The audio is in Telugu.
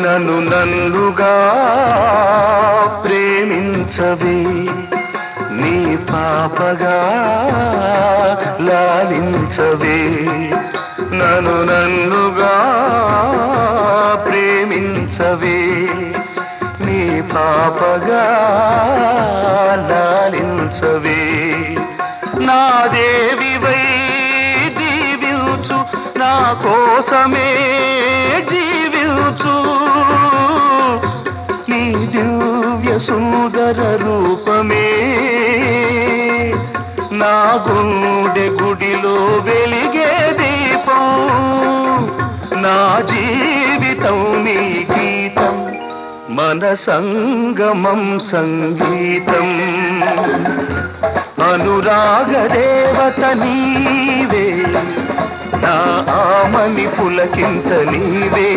నన్ను నన్నుగా ప్రేమించవే, నీ పాపగా లాలించవే. నన్ను నన్నుగా ప్రేమించవే, నీ పాపగా లాలించవే. నా దేవివై దీవించు, నా కోసమే జీవించు. నీ దివ్య సుందర రూపమే నా గుండె గుడిలో వెలిగే దీపం. నా జీవితం నీ గీతం, మన సంగమం సంగీతం. అనురాగ దేవత నీవే, నా ఆమని పులకింత నీవే.